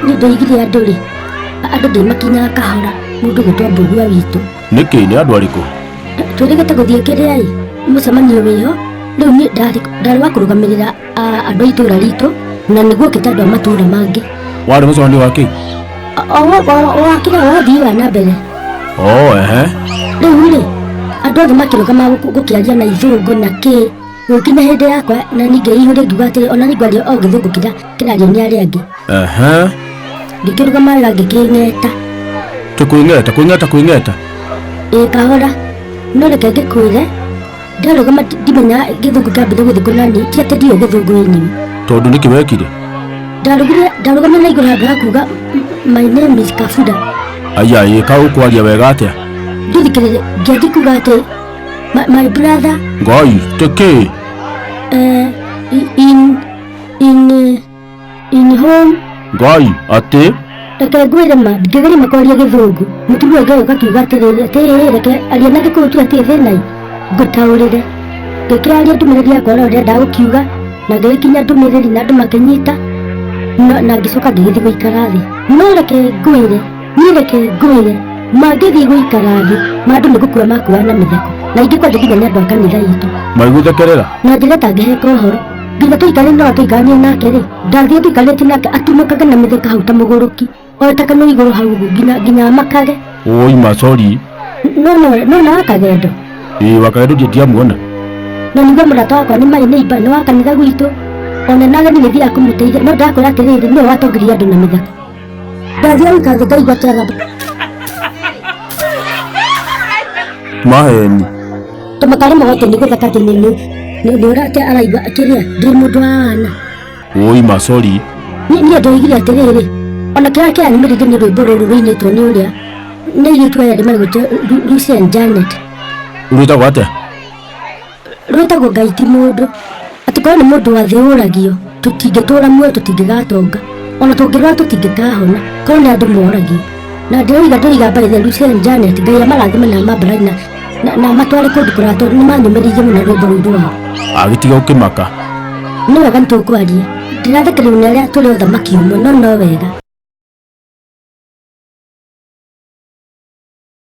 Nĩ ndoigire andũ rĩ, andũ ndĩmakinya kahora mũndũ gũtwa mbũgua witũ. Nĩkĩ nĩ andũ arĩkũ? Twĩrĩgĩte gũthiĩ kĩrĩa ĩ mũcemanio wĩho, rĩu niĩ ndarĩ wa kũrũgamĩrĩra andũ a itũũra ritũ na nĩguo kĩta andũ a matũũra mangĩ. Warĩ mũcemanio wa kĩ? wa kĩrĩa wa ũthii wa na mbere. Rĩu rĩ andũ othe makĩrũgama gũkĩaria na ithũngũ na kĩ gũkinya hĩndĩ yakwa na ningĩ ihũrĩ ngiuga atĩrĩ ona nĩngwaria o gĩthũngũ kĩrario nĩ arĩa angĩ. Ngĩkĩrũgama wega ngĩkĩng'eta. Kwĩng'eta? Ĩ kahora no reke ngĩkwĩre ndarũgama ndimenya gĩthũngũ kĩambire gũthikwo nani ti atĩ ndiũĩ gĩthũngũ ĩnini. Tondũ nĩkĩ wekire? Ndarũgama na igũrũ handũ ha kuuga my name is Kabuda. Aya ĩka ũkwaria wega atĩa? Ndithikĩrĩria ngĩathiĩ kuuga atĩ my brother Ngai tĩkĩ in home. Ngai atĩ Reke ngwĩre ma ngĩgeria makwaria gĩthũngũ mũtumia ũngĩ agĩũka akiuga atĩrĩrĩ reke aria na gĩkũyũ tu atĩ thĩna ngũtaũrĩre. Ngĩkĩaria ndũmĩrĩri yakwa ũrĩa ndendaga gũkiuga na ngĩgĩkinya ndũmĩrĩri na andũ makĩnyita na ngĩcoka ngĩgĩthiĩ gũikara thĩ. No reke ngwĩre mangĩthiĩ gũikara thĩ mandũ nĩ gũkua makua na mĩtheko na ingĩ kwanja nginya nĩ andũ a kanitha itũ maigũthekerera na njĩra tangĩheka ũhoro nginya tũikarĩte no tũikaranie nake rĩ ndathiĩ tũikarĩte nake atumũkaga na mĩtheka hau ta mũgũrũki oeta kanua igũrũ hau nginya makage. Oi macori no na wakagendo wakagendo ndiamuona na nĩguo mũrata wakwa nĩ marĩ nĩimba nĩ wa kanitha gwitũ ona naga nĩ gĩthiaga kũmũteithia no ndakora atĩrĩrĩ nĩwe watongoria andũ na mĩtheko ndathiĩ gũikathĩ ndaigua tega maheni tũmakare magoti nĩ gũthaka atĩ nĩ ũrate araigua kĩrĩa ndĩ mũndũ wa wana. Oi macori niĩ ndoigire atĩrĩrĩ ona kĩrĩa kĩanĩmĩrĩire nĩ rwĩmbo rũrũ rũinĩtwo nĩ ũrĩa nĩ airĩtu aya marĩgwĩtwo Lucy and Janet. Rwĩtagwo atĩa? Rwĩtagwo Ngai ti mũndũ atĩ korwo nĩ mũndũ wa thĩ ũragio tũtingĩtũũra muoyo tũtingĩgatonga ona tũngĩrwara tũtingĩkahona korwo nĩ andũ moragio na ndĩroiga mbarĩre Lucy and Janet Ngai amarathime na mambaraĩ na matware kũndũ kũraya tondũ nĩ manyũmĩrĩirie mũno rwĩmbo rũu rwao. Agĩtiga gũkĩmaka Nĩ wega nĩtũkwaria ndĩrathekererio nĩ arĩa tũrĩ ũthamaki ũmwe no wega.